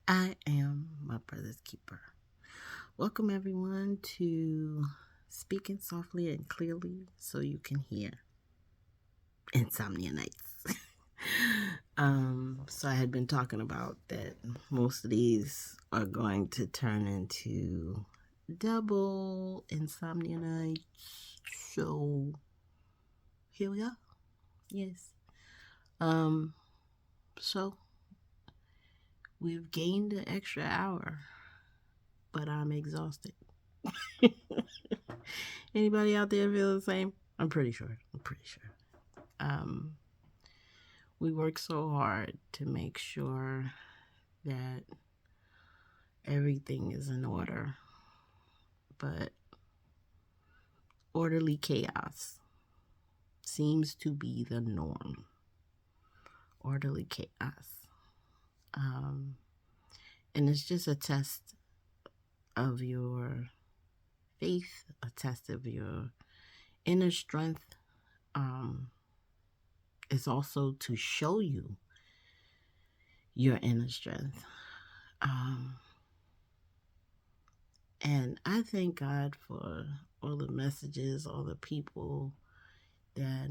I am my brother's keeper. Welcome, everyone, to Speaking Softly and Clearly So You Can Hear Insomnia Nights. So I had been talking about that most of these are going to turn into double insomnia nights. So here we are. Yes. Um, so we've gained an extra hour, but I'm exhausted. Anybody out there feel the same? I'm pretty sure. Um, we work so hard to make sure that everything is in order, but orderly chaos seems to be the norm. Orderly chaos. Um, and it's just a test of your faith, a test of your inner strength. Um, it's also to show you your inner strength. Um, And I thank God for all the messages, all the people that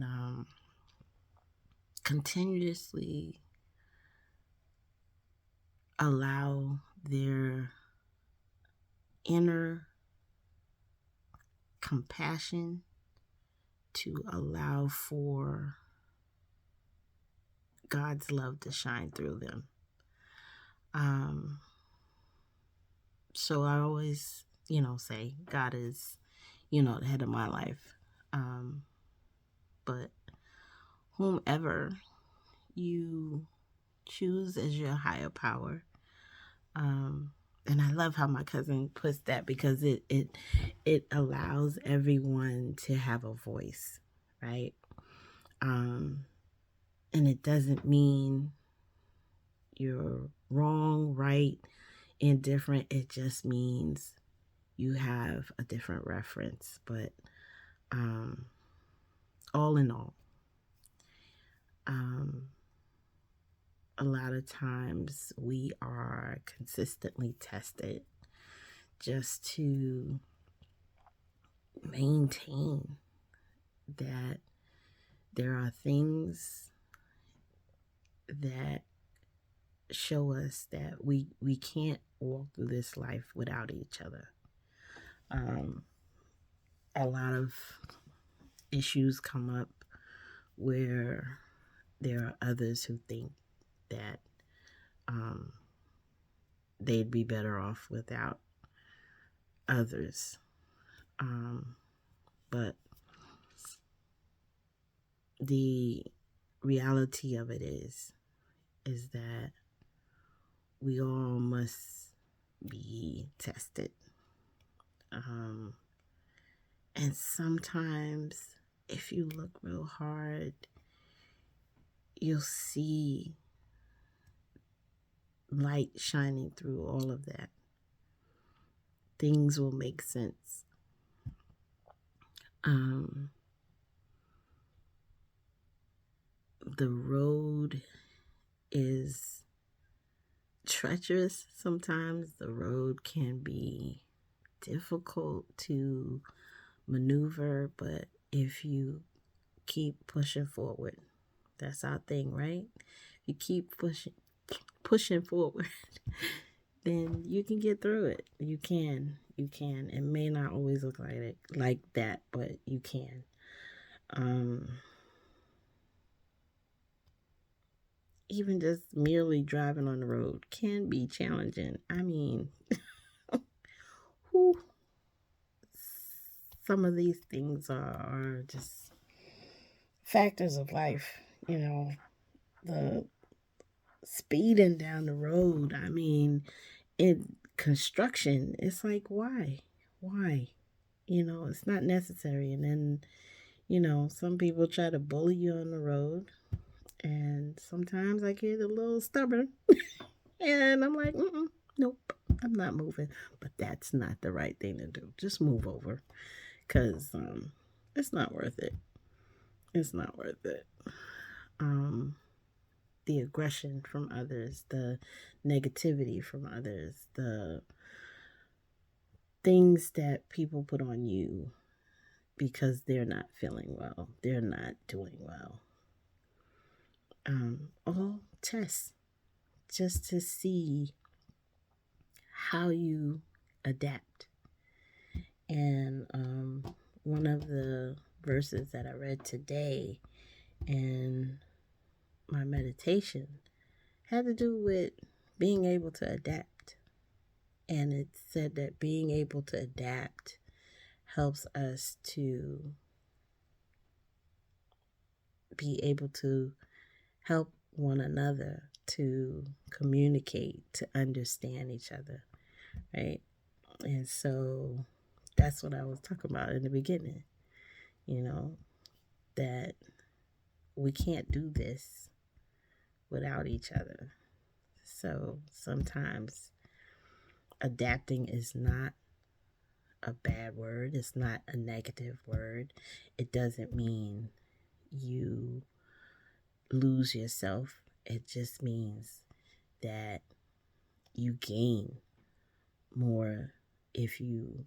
continuously allow their inner compassion to allow for God's love to shine through them. Um, so I always, say God is, the head of my life. But whomever you choose as your higher power, and I love how my cousin puts that because it allows everyone to have a voice, right? Um, and it doesn't mean you're wrong, right, indifferent. It just means you have a different reference. But um, all in all, um, a lot of times we are consistently tested just to maintain that there are things that show us that we can't walk through this life without each other. Um, a lot of issues come up where there are others who think that um, they'd be better off without others. But the reality of it is that we all must be tested. And sometimes, if you look real hard, you'll see light shining through all of that. Things will make sense. Um, the road is treacherous sometimes. The road can be difficult to maneuver, but if you keep pushing forward, that's our thing, right? You keep pushing forward, then you can get through it. You can. It may not always look like that, but you can. Even just merely driving on the road can be challenging. I mean, whew, some of these things are just factors of life. The speeding down the road. I mean, in construction, it's like, why? Why? It's not necessary. And then, some people try to bully you on the road. And sometimes I get a little stubborn. And I'm like, nope, I'm not moving. But that's not the right thing to do. Just move over. Because it's not worth it. It's not worth it. Um, the aggression from others, the negativity from others, the things that people put on you because they're not feeling well, they're not doing well. All tests just to see how you adapt. And one of the verses that I read today in my meditation had to do with being able to adapt. And it said that being able to adapt helps us to be able to help one another, to communicate, to understand each other, right? And so that's what I was talking about in the beginning, that we can't do this without each other. So sometimes adapting is not a bad word, it's not a negative word. It doesn't mean you lose yourself. It just means that you gain more if you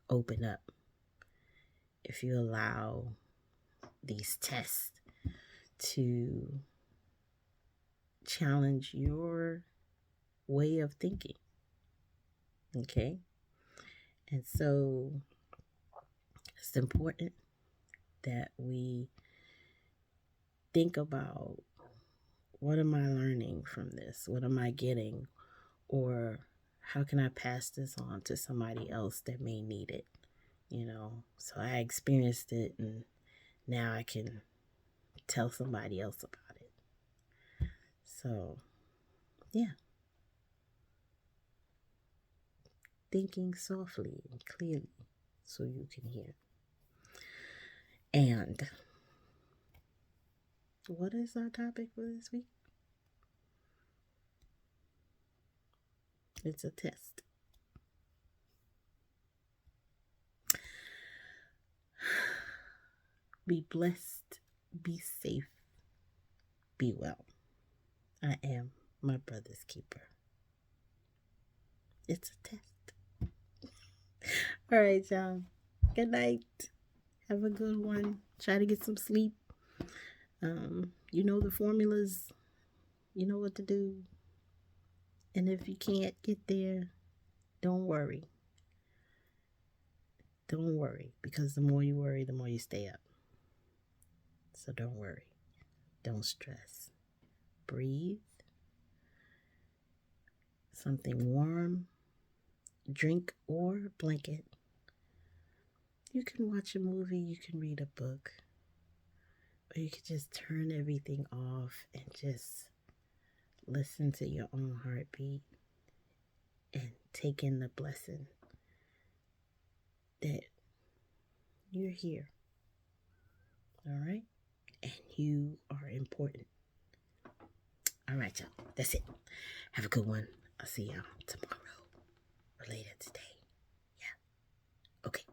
open up, if you allow these tests to challenge your way of thinking. Okay? And so it's important that we think about, what am I learning from this? What am I getting? Or how can I pass this on to somebody else that may need it? So I experienced it, and now I can tell somebody else about it. So, yeah. Thinking softly and clearly so you can hear. And what is our topic for this week? It's a test. Be blessed, be safe, be well. I am my brother's keeper. It's a test. All right, y'all. Good night. Have a good one. Try to get some sleep. You know the formulas. You know what to do. And if you can't get there, don't worry. Don't worry, because the more you worry, the more you stay up. So don't worry. Don't stress. Breathe. Something warm, drink or blanket. You can watch a movie, you can read a book, or you can just turn everything off and just listen to your own heartbeat and take in the blessing that you're here. All right? And you are important. All right, y'all. That's it. Have a good one. I'll see y'all tomorrow or later today. Yeah. Okay.